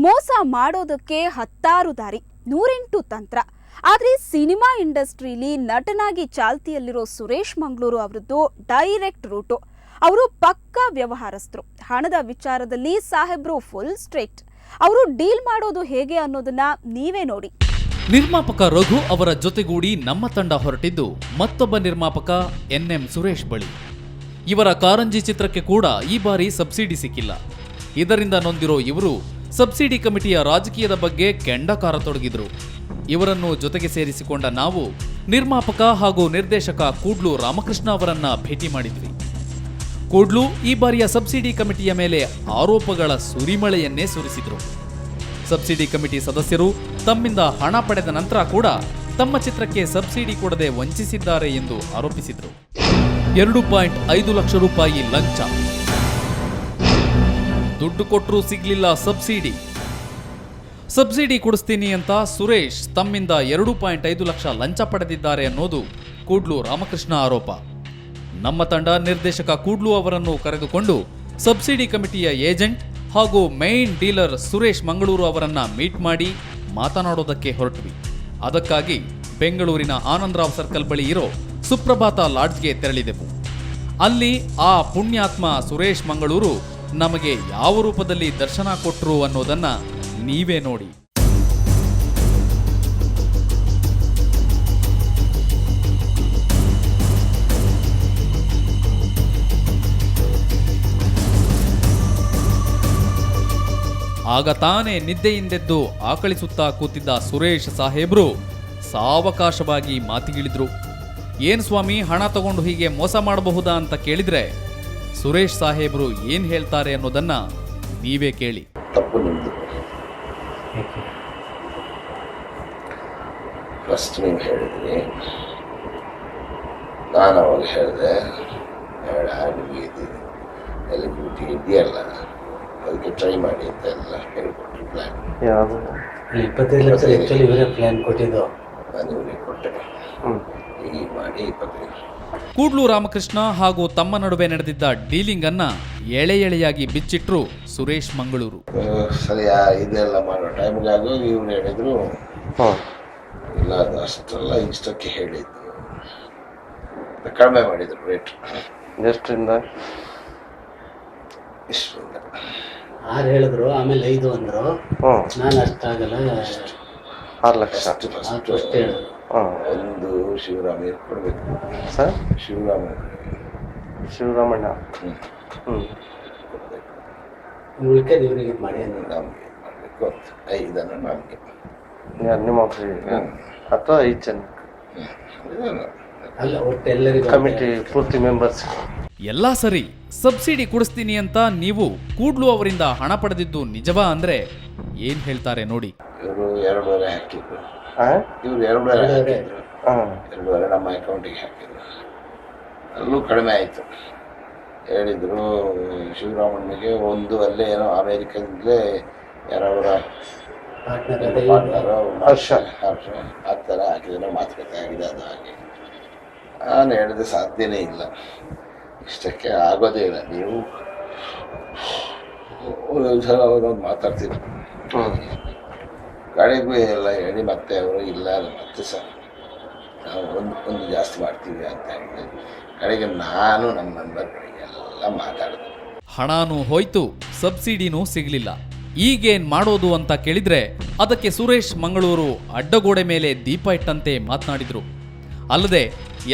ಮೋಸ ಮಾಡೋದಕ್ಕೆ ಹತ್ತಾರು ದಾರಿ, 108 ತಂತ್ರ. ಆದರೆ ಸಿನಿಮಾ ಇಂಡಸ್ಟ್ರಿಲಿ ನಟನಾಗಿ ಚಾಲ್ತಿಯಲ್ಲಿರೋ ಸುರೇಶ್ ಮಂಗಳೂರು ಅವರದ್ದು ಡೈರೆಕ್ಟ್ ರೂಟು. ಅವರು ಪಕ್ಕಾ ವ್ಯವಹಾರಸ್ಥರು. ಹಣದ ವಿಚಾರದಲ್ಲಿ ಸಾಹೇಬ್ರು ಫುಲ್ ಸ್ಟ್ರಿಕ್ಟ್. ಅವರು ಡೀಲ್ ಮಾಡೋದು ಹೇಗೆ ಅನ್ನೋದನ್ನ ನೀವೇ ನೋಡಿ. ನಿರ್ಮಾಪಕ ರಘು ಅವರ ಜೊತೆಗೂಡಿ ನಮ್ಮ ತಂಡ ಹೊರಟಿದ್ದು ಮತ್ತೊಬ್ಬ ನಿರ್ಮಾಪಕ NM ಸುರೇಶ್ ಬಳಿ. ಇವರ ಕಾರಂಜಿ ಚಿತ್ರಕ್ಕೆ ಕೂಡ ಈ ಬಾರಿ ಸಬ್ಸಿಡಿ ಸಿಕ್ಕಿಲ್ಲ. ಇದರಿಂದ ನೊಂದಿರೋ ಇವರು ಸಬ್ಸಿಡಿ ಕಮಿಟಿಯ ರಾಜಕೀಯದ ಬಗ್ಗೆ ಕೆಂಡಕಾರ ತೊಡಗಿದ್ರು. ಇವರನ್ನು ಜೊತೆಗೆ ಸೇರಿಸಿಕೊಂಡ ನಾವು ನಿರ್ಮಾಪಕ ಹಾಗೂ ನಿರ್ದೇಶಕ ಕೂಡ್ಲು ರಾಮಕೃಷ್ಣ ಅವರನ್ನ ಭೇಟಿ ಮಾಡಿದ್ವಿ. ಕೂಡ್ಲು ಈ ಬಾರಿಯ ಸಬ್ಸಿಡಿ ಕಮಿಟಿಯ ಮೇಲೆ ಆರೋಪಗಳ ಸುರಿಮಳೆಯನ್ನೇ ಸುರಿಸಿದ್ರು. ಸಬ್ಸಿಡಿ ಕಮಿಟಿ ಸದಸ್ಯರು ತಮ್ಮಿಂದ ಹಣ ಪಡೆದ ನಂತರ ಕೂಡ ತಮ್ಮ ಚಿತ್ರಕ್ಕೆ ಸಬ್ಸಿಡಿ ಕೊಡದೆ ವಂಚಿಸಿದ್ದಾರೆ ಎಂದು ಆರೋಪಿಸಿದ್ರು. 2.5 ಲಕ್ಷ ರೂಪಾಯಿ ಲಂಚ, ದುಡ್ಡು ಕೊಟ್ಟರೂ ಸಿಗ್ಲಿಲ್ಲ ಸಬ್ಸಿಡಿ ಕೊಡಿಸ್ತೀನಿ ಅಂತ ಸುರೇಶ್ ತಮ್ಮಿಂದ 2.5 ಲಕ್ಷ ಲಂಚ ಪಡೆದಿದ್ದಾರೆ ಅನ್ನೋದು ಕೂಡ್ಲು ರಾಮಕೃಷ್ಣ ಆರೋಪ. ನಮ್ಮ ತಂಡ ನಿರ್ದೇಶಕ ಕೂಡ್ಲು ಅವರನ್ನು ಕರೆದುಕೊಂಡು ಸಬ್ಸಿಡಿ ಕಮಿಟಿಯ ಏಜೆಂಟ್ ಹಾಗೂ ಮೇನ್ ಡೀಲರ್ ಸುರೇಶ್ ಮಂಗಳೂರು ಅವರನ್ನ ಮೀಟ್ ಮಾಡಿ ಮಾತನಾಡೋದಕ್ಕೆ ಹೊರಟ್ವಿ. ಅದಕ್ಕಾಗಿ ಬೆಂಗಳೂರಿನ ಆನಂದರಾವ್ ಸರ್ಕಲ್ ಬಳಿ ಇರೋ ಸುಪ್ರಭಾತ ಲಾಡ್ಜ್ಗೆ ತೆರಳಿದೆವು. ಅಲ್ಲಿ ಆ ಪುಣ್ಯಾತ್ಮ ಸುರೇಶ್ ಮಂಗಳೂರು ನಮಗೆ ಯಾವ ರೂಪದಲ್ಲಿ ದರ್ಶನ ಕೊಟ್ರು ಅನ್ನೋದನ್ನ ನೀವೇ ನೋಡಿ. ಆಗ ತಾನೇ ನಿದ್ದೆಯಿಂದೆದ್ದು ಆಕಳಿಸುತ್ತಾ ಕೂತಿದ್ದ ಸುರೇಶ್ ಸಾಹೇಬ್ರು ಸಾವಕಾಶವಾಗಿ ಮಾತಿಗಿಳಿದ್ರು. ಏನ್ ಸ್ವಾಮಿ, ಹಣ ತಗೊಂಡು ಹೀಗೆ ಮೋಸ ಮಾಡಬಹುದಾ ಅಂತ ಕೇಳಿದ್ರೆ ಸುರೇಶ್ ಸಾಹೇಬ್ರು ಏನ್ ಹೇಳ್ತಾರೆ ಅನ್ನೋದನ್ನ ನೀವೇ ಕೇಳಿ. ತಪ್ಪು ನಿಮ್ದು. ಫಸ್ಟ್ ನೀವು ಹೇಳಿದ್ರಿ, ನಾನು ಅವಾಗ ಹೇಳಿದೆ ಬೇಡ, ನಿಮಗೆ ಎಲಿಜಿಬಿಲಿಟಿ ಇದೆಯಲ್ಲ ಅದಕ್ಕೆ ಟ್ರೈ ಮಾಡಿ ಅಂತ ಎಲ್ಲ ಹೇಳ್ಕೊಟ್ರು. ಪ್ಲ್ಯಾನ್ 25 ಲಕ್ಷ ಆ್ಯಕ್ಚುಲಿ ಇವರೇ ಪ್ಲ್ಯಾನ್ ಕೊಟ್ಟಿದ್ದು, ನಾನು ಇವರಿಗೆ ಕೊಟ್ಟೆ. ಈಗ ಮಾಡಿ 25. ಕೂಡ್ಲು ರಾಮಕೃಷ್ಣ ಹಾಗೂ ತಮ್ಮ ನಡುವೆ ನಡೆದಿದ್ದ ಡೀಲಿಂಗ್ ಅನ್ನ ಎಳೆಯಾಗಿ ಬಿಚ್ಚಿಟ್ರು ಸುರೇಶ್ ಮಂಗಳೂರು. ಸರಿ, ಇದೆಲ್ಲ ಮಾಡೋ ಟೈಮ್ಗಾಗೂ ಇವ್ರು ಹೇಳಿದ್ರು ಇಲ್ಲ, ಅದು ಅಷ್ಟೆಲ್ಲ ಇಷ್ಟಕ್ಕೆ ಹೇಳಿದ್ದು, ಕಡಿಮೆ ಮಾಡಿದ್ರು ರೇಟ್. ಎಷ್ಟರಿಂದ? ಇಷ್ಟರಿಂದ 6 ಹೇಳಿದ್ರು, ಆಮೇಲೆ 5 ಅಂದ್ರು. ನಾನು ಅಷ್ಟಾಗಲ್ಲ 6 ಲಕ್ಷ ಅಷ್ಟು ಹೇಳಿದ್ರು. ಒಂದು ಶಿವರಾಮ ಕೊಡ್ಬೇಕು ಸರ್, ಶಿವರಾಮಣ್ಣ ಉಳ್ಕೆದು ಇವ್ರಿಗೆ ಮಾಡಿ ನಮಗೆ ಮಾಡಬೇಕು ಅಂತ 5 ನಮಗೆ ನಿಮ್ಮ ಅಥವಾ 5 ಜನ ಅಲ್ಲ, ಒಟ್ಟು ಎಲ್ಲರಿಗೂ ಕಮಿಟಿ ಪೂರ್ತಿ ಮೆಂಬರ್ಸ್ ಎಲ್ಲ ಸರಿ. ಸಬ್ಸಿಡಿ ಕೊಡಿಸ್ತೀನಿ ಅಂತ ನೀವು ಕೂಡ್ಲು ಅವರಿಂದ ಹಣ ಪಡೆದಿದ್ದು ನಿಜವಾ ಅಂದ್ರೆ ಏನ್ ಹೇಳ್ತಾರೆ ನೋಡಿ. ಇವರು 2.5 ಹಾಕಿದ್ರು, ಇವ್ರು 2.5 ಹಾಕಿದ್ರು, 2.5 ನಮ್ಮ ಅಕೌಂಟಿಗೆ ಹಾಕಿದ್ರು. ಅಲ್ಲೂ ಕಡಿಮೆ ಆಯಿತು. ಹೇಳಿದ್ರು ಶಿವರಾಮಣ್ಣನಿಗೆ ಒಂದು ಅಲ್ಲೇ ಏನೋ ಅಮೇರಿಕದಿಂದಲೇ ಯಾರವರ ಪಾರ್ಟ್ನರು ಹರ್ಷ ಆ ಥರ ಹಾಕಿದ್ರೆ ಮಾತುಕತೆ ಆಗಿದೆ. ಅದು ಹಾಗೆ ನಾನು ಹೇಳಿದೆ ಸಾಧ್ಯನೇ ಇಲ್ಲ, ಇಷ್ಟಕ್ಕೆ ಆಗೋದೇ ಇಲ್ಲ. ನೀವು ಸಲ ಅವ್ರೊಂದು ಮಾತಾಡ್ತಿದ್ರು, ಗಾಡಿಗೂ ಎಲ್ಲ ಹೇಳಿ ಮತ್ತೆ ಅವರು ಇಲ್ಲ ಮತ್ತೆ ಸರ್ ನಾವು ಒಂದು ಜಾಸ್ತಿ ಮಾಡ್ತೀವಿ ಅಂತ ಹೇಳಿದೆ. ಕಡೆಗೆ ನಾನು ನಮ್ಮ ಮೆಂಬರ್ಗಳಿಗೆ ಎಲ್ಲ ಮಾತಾಡಿದೆ. ಹಣನೂ ಹೋಯ್ತು, ಸಬ್ಸಿಡಿನೂ ಸಿಗ್ಲಿಲ್ಲ. ಈಗೇನ್ ಮಾಡೋದು ಅಂತ ಕೇಳಿದ್ರೆ ಅದಕ್ಕೆ ಸುರೇಶ್ ಮಂಗಳೂರು ಅಡ್ಡಗೋಡೆ ಮೇಲೆ ದೀಪ ಇಟ್ಟಂತೆ ಮಾತನಾಡಿದ್ರು. ಅಲ್ಲದೆ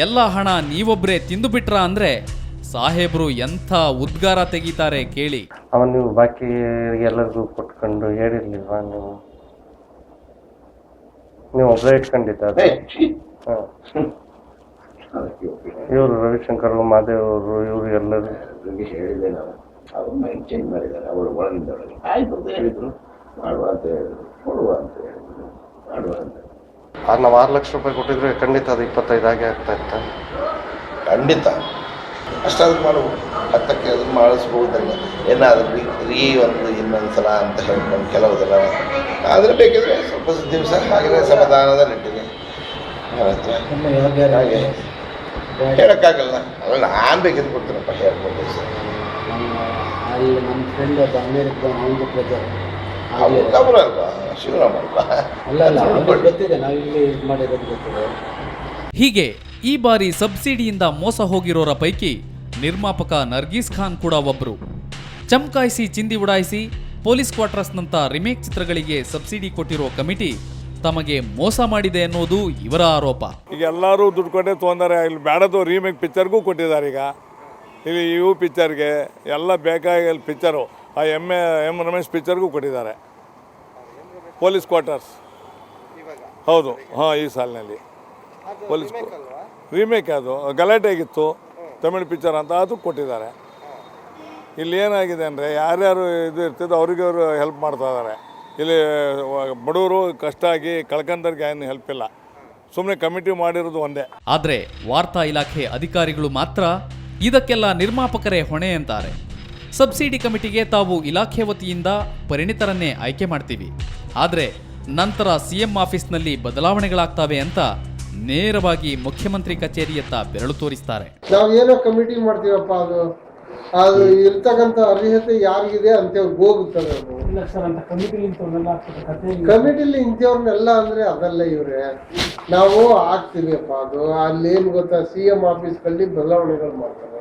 ಎಲ್ಲ ಹಣ ನೀವೊಬ್ರೇ ತಿಂದು ಬಿಟ್ರಾ ಅಂದ್ರೆ ಸಾಹೇಬ್ರು ಎಂಥ ಉದ್ಗಾರ ತೆಗೀತಾರೆ ಕೇಳಿ. ಅವನ್ ನೀವು ಬಾಕಿ ಎಲ್ಲರಿಗೂ ಕೊಟ್ಕೊಂಡು ಹೇಳಿರ್ಲಿಲ್ವಾ? ನೀವು ಒಬ್ಬರೇ ಇಟ್ಕೊಂಡಿದ್ದ? ಇವರು ರವಿಶಂಕರ್, ಮಾದೇವ್ ಅವರು, ಇವರು ಎಲ್ಲರೂ ಹೇಳಿದೆ. ನಾವು ಅವ್ರು ಮೈಂಡ್ ಚೇಂಜ್ ಮಾಡಿದ್ದಾರೆ. ಅವಳು ಒಳಗಿಂದ ಒಳಗೆ ಆಯ್ತು ಅಂತ ಹೇಳಿದ್ರು, ಮಾಡುವ ಅಂತ ಹೇಳಿದ್ರು, ಕೊಡುವ ಅಂತ ಹೇಳಿದ್ರು, ಮಾಡುವ ಅಂತ. ನಾವು 6 ಲಕ್ಷ ರೂಪಾಯಿ ಕೊಟ್ಟಿದ್ರೆ ಖಂಡಿತ ಅದು 25 ಆಗೇ ಆಗ್ತಾ ಇತ್ತ. ಖಂಡಿತ ಅಷ್ಟಾದ್ರೂ ಮಾಡ್ಬೋದು, 10ಕ್ಕೆ ಅದನ್ನು ಮಾಡಿಸ್ಬೋದಲ್ಲ. ಏನಾದರೂ ಇನ್ನೊಂದು ಸಲ ಅಂತ ಹೇಳ್ಕೊಂಡು ಕೆಲವುದೆಲ್ಲ ಆದರೆ ಬೇಕಿದ್ರೆ ಸ್ವಲ್ಪ ದಿವಸ ಹಾಗೆ ಸಮಾಧಾನದ ನಿಟ್ಟಿಗೆ ಹಾಗೆ ಹೇಳೋಕ್ಕಾಗಲ್ಲ. ಅಲ್ಲ, ನಾನು ಬೇಕಿದ್ರೆ ಕೊಡ್ತೀನಪ್ಪ, ಹೇಳ್ಬೋದು ಸರ್. ಅಲ್ಲಿ ನಮ್ಮ ಫ್ರೆಂಡ್ ಒಬ್ಬ ಅಮೇರಿಕದ ಅವನದು ಪ್ರೆಜರ್ ಅವ್ರ ಅಲ್ವಾ ಶಿವರಾಮ್ ಅಲ್ವಾ? ಅಲ್ಲ ಅವ್ರಿಗೆ ಗೊತ್ತಿದೆ, ನಾವು ಇಲ್ಲಿ ಇದು ಮಾಡಿರೋದು ಗೊತ್ತಿದೆ. ಹೀಗೆ ಈ ಬಾರಿ ಸಬ್ಸಿಡಿಯಿಂದ ಮೋಸ ಹೋಗಿರೋರ ಪೈಕಿ ನಿರ್ಮಾಪಕ ನರ್ಗೀಸ್ ಖಾನ್ ಕೂಡ ಒಬ್ರು. ಚಮಕಾಯಿಸಿ ಚಿಂದಿ ಉಡಾಯಿಸಿ ಪೊಲೀಸ್ ಕ್ವಾರ್ಟರ್ಸ್ನಂಥ ರಿಮೇಕ್ ಚಿತ್ರಗಳಿಗೆ ಸಬ್ಸಿಡಿ ಕೊಟ್ಟಿರೋ ಕಮಿಟಿ ತಮಗೆ ಮೋಸ ಮಾಡಿದೆ ಅನ್ನೋದು ಇವರ ಆರೋಪ. ಈಗ ಎಲ್ಲರೂ ದುಡ್ಡು ಕೊಟ್ಟೆ ತೊಗೊಂಡಾರೆ. ಇಲ್ಲಿ ಬೇಡದು ರೀಮೇಕ್ ಪಿಕ್ಚರ್ಗೂ ಕೊಟ್ಟಿದ್ದಾರೆ. ಈಗ ಇಲ್ಲಿ ಇವು ಪಿಕ್ಚರ್ಗೆ ಎಲ್ಲ ಬೇಕಾಗಿ ಪಿಕ್ಚರು ಆ ಎಂ ರಮೇಶ್ ಪಿಕ್ಚರ್ಗೂ ಕೊಟ್ಟಿದ್ದಾರೆ. ಪೊಲೀಸ್ ಕ್ವಾರ್ಟರ್ಸ್ ಹೌದು, ಹಾಂ, ಈ ಸಾಲಿನಲ್ಲಿ ಪೊಲೀಸ್ ರೀಮೇಕ್ ಅದು ಗಲಾಟೆ ಆಗಿತ್ತು ತಮಿಳ್ ಪಿಕ್ಚರ್ ಅಂತ, ಅದು ಕೊಟ್ಟಿದ್ದಾರೆ. ಇಲ್ಲಿ ಏನಾಗಿದೆ ಅಂದರೆ ಯಾರ್ಯಾರು ಇದು ಇರ್ತಿದ್ದು ಅವ್ರಿಗೆ ಅವರು ಹೆಲ್ಪ್ ಮಾಡ್ತಾ ಇದ್ದಾರೆ. ಇಲ್ಲಿ ಬಡವರು ಕಷ್ಟ ಆಗಿ ಕಳ್ಕೊಂಡವ್ರಿಗೆ ಏನು ಹೆಲ್ಪ್ ಇಲ್ಲ, ಸುಮ್ಮನೆ ಕಮಿಟಿ ಮಾಡಿರೋದು ಒಂದೇ. ಆದರೆ ವಾರ್ತಾ ಇಲಾಖೆ ಅಧಿಕಾರಿಗಳು ಮಾತ್ರ ಇದಕ್ಕೆಲ್ಲ ನಿರ್ಮಾಪಕರೇ ಹೊಣೆ ಅಂತಾರೆ. ಸಬ್ಸಿಡಿ ಕಮಿಟಿಗೆ ತಾವು ಇಲಾಖೆ ವತಿಯಿಂದ ಪರಿಣಿತರನ್ನೇ ಆಯ್ಕೆ ಮಾಡ್ತೀವಿ, ಆದರೆ ನಂತರ ಸಿಎಂ ಆಫೀಸ್ನಲ್ಲಿ ಬದಲಾವಣೆಗಳಾಗ್ತವೆ ಅಂತ ನೇರವಾಗಿ ಮುಖ್ಯಮಂತ್ರಿ ಕಚೇರಿಯತ್ತ ಬೆರಳು ತೋರಿಸ್ತಾರೆ. ನಾವೇನೋ ಕಮಿಟಿ ಮಾಡ್ತೀವಪ್ಪ, ಅದು ಇರ್ತಕ್ಕಂಥ ಅರ್ಹತೆ ಯಾರಿಗಿದೆ ಅಂತ ಹೋಗುತ್ತದೆ. ಕಮಿಟಿಲಿ ಇಂಥವ್ರನ್ನೆಲ್ಲ ಅಂದ್ರೆ ಅದಲ್ಲ ಇವ್ರೆ, ನಾವು ಹಾಕ್ತೀವಿಪ್ಪ. ಅದು ಅಲ್ಲಿ ಏನ್ ಗೊತ್ತಾ, CM ಆಫೀಸ್ಗಳಲ್ಲಿ ಬದಲಾವಣೆಗಳು ಮಾಡ್ತಾರೆ.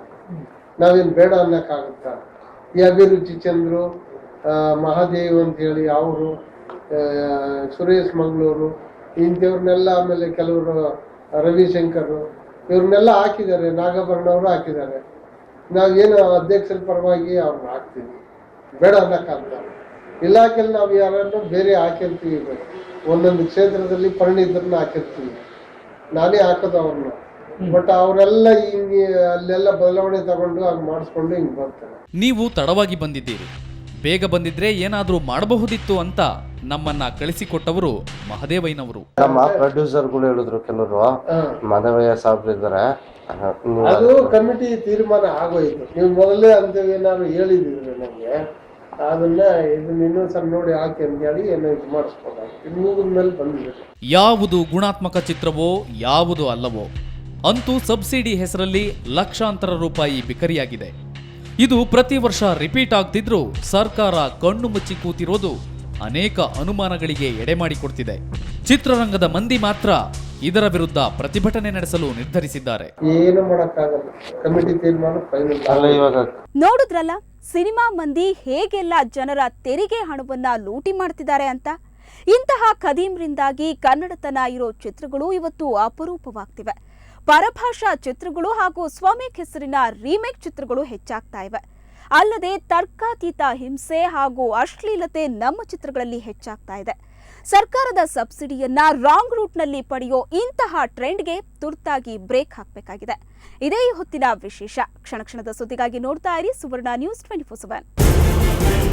ನಾವೇನ್ ಬೇಡ ಅನ್ನಕ್ಕಾಗುತ್ತಾ? ಈ ಅಭಿರುಚಿ ಚಂದ್ರು, ಮಹಾದೇವ್ ಅಂತ ಹೇಳಿ ಅವರು, ಸುರೇಶ್ ಮಂಗಳೂರು, ಇಂಥವ್ರನ್ನೆಲ್ಲ, ಆಮೇಲೆ ಕೆಲವರು ರವಿಶಂಕರ್, ಇವ್ರನ್ನೆಲ್ಲ ಹಾಕಿದ್ದಾರೆ. ನಾಗಭರಣ ಅವರು ಹಾಕಿದ್ದಾರೆ. ನಾವೇನು ಅಧ್ಯಕ್ಷರ ಪರವಾಗಿ ಅವ್ರನ್ನ ಹಾಕ್ತೀವಿ, ಬೇಡ ಅನ್ನಕ್ಕಾಗ್ತ. ಇಲಾಖೆಯಲ್ಲಿ ನಾವು ಯಾರನ್ನು ಬೇರೆ ಹಾಕಿರ್ತೀವಿ, ಒಂದೊಂದು ಕ್ಷೇತ್ರದಲ್ಲಿ ಪರಿಣಿತರನ್ನ ಹಾಕಿರ್ತೀವಿ. ನಾನೇ ಹಾಕೋದು ಅವ್ರನ್ನ. ಬಟ್ ಅವರೆಲ್ಲ ಹಿಂಗೆ ಅಲ್ಲೆಲ್ಲ ಬದಲಾವಣೆ ತಗೊಂಡು ಹಂಗೆ ಮಾಡಿಸ್ಕೊಂಡು ಹಿಂಗೆ ಬರ್ತಾರೆ. ನೀವು ತಡವಾಗಿ ಬಂದಿದ್ದೀರಿ, ಬೇಗ ಬಂದಿದ್ರೆ ಏನಾದರೂ ಮಾಡಬಹುದಿತ್ತು ಅಂತ ನಮ್ಮನ್ನ ಕಳಿಸಿಕೊಟ್ಟವರು ಮಹದೇವಯ್ಯನವರು. ನಮ್ಮ ಪ್ರೊಡ್ಯೂಸರ್ಗಳು ಹೇಳಿದ್ರು ಕೆಲವರು, ಮಹದೇವಯ್ಯ ಸಾಹೇಬ್ರು ಇದ್ದಾರೆ. ಅದು ಕಮಿಟಿ ತೀರ್ಮಾನ ಆಗೋಯ್ತು. ನೀವು ಮೊದಲೇ ಅಂತೇನಾದ್ರು ಹೇಳಿದಿದ್ರೆ ನಮ್ಗೆ, ಅದನ್ನ ಇದನ್ನ ಇನ್ನೊಂದ್ಸಲ ನೋಡಿ ಹಾಕಿ ಅಂತ ಹೇಳಿ ಏನೋ ಇದು ಮಾಡಿಸ್ಕೊಂಡಾಗ ಇದು ಮುಗಿದ ಮೇಲೆ ಬಂದಿದೆ. ಯಾವುದು ಗುಣಾತ್ಮಕ ಚಿತ್ರವೋ ಯಾವುದು ಅಲ್ಲವೋ, ಅಂತೂ ಸಬ್ಸಿಡಿ ಹೆಸರಲ್ಲಿ ಲಕ್ಷಾಂತರ ರೂಪಾಯಿ ಬಿಕರಿಯಾಗಿದೆ. ಇದು ಪ್ರತಿ ವರ್ಷ ರಿಪೀಟ್ ಆಗ್ತಿದ್ರೂ ಸರ್ಕಾರ ಕಣ್ಣು ಮುಚ್ಚಿ ಕೂತಿರೋದು ಅನೇಕ ಅನುಮಾನಗಳಿಗೆ ಎಡೆಮಾಡಿಕೊಡ್ತಿದೆ. ಚಿತ್ರರಂಗದ ಮಂದಿ ಮಾತ್ರ ಇದರ ವಿರುದ್ಧ ಪ್ರತಿಭಟನೆ ನಡೆಸಲು ನಿರ್ಧರಿಸಿದ್ದಾರೆ. ಏನು ಮಾಡಕ್ಕಾಗಲ್ಲ, ಕಮಿಟಿ ತೀರ್ಮಾನ ಫೈನಲ್. ಇವಾಗ ನೋಡಿದ್ರಲ್ಲ, ಸಿನಿಮಾ ಮಂದಿ ಹೇಗೆಲ್ಲ ಜನರ ತೆರಿಗೆ ಹಣವನ್ನ ಲೂಟಿ ಮಾಡ್ತಿದ್ದಾರೆ ಅಂತ. ಇಂತಹ ಖದೀಮ್ರಿಂದಾಗಿ ಕನ್ನಡತನ ಇರೋ ಚಿತ್ರಗಳು ಇವತ್ತು ಅಪರೂಪವಾಗ್ತಿವೆ. ಪರಭಾಷಾ ಚಿತ್ರಗಳು ಹಾಗೂ ಸ್ವಮೇಕ್ ಹೆಸರಿನ ರೀಮೇಕ್ ಚಿತ್ರಗಳು ಹೆಚ್ಚಾಗ್ತಾ ಇವೆ. ಅಲ್ಲದೆ ತರ್ಕಾತೀತ ಹಿಂಸೆ ಹಾಗೂ ಅಶ್ಲೀಲತೆ ನಮ್ಮ ಚಿತ್ರಗಳಲ್ಲಿ ಹೆಚ್ಚಾಗ್ತಾ ಇದೆ. ಸರ್ಕಾರದ ಸಬ್ಸಿಡಿಯನ್ನ ರಾಂಗ್ ರೂಟ್ನಲ್ಲಿ ಪಡೆಯೋ ಇಂತಹ ಟ್ರೆಂಡ್ಗೆ ತುರ್ತಾಗಿ ಬ್ರೇಕ್ ಹಾಕಬೇಕಾಗಿದೆ. ಇದೇ ಈ ಹೊತ್ತಿನ ವಿಶೇಷ. ಕ್ಷಣ ಕ್ಷಣದ ಸುದ್ದಿಗಾಗಿ ನೋಡ್ತಾ ಇರಿ ಸುವರ್ಣ ನ್ಯೂಸ್ 24/7.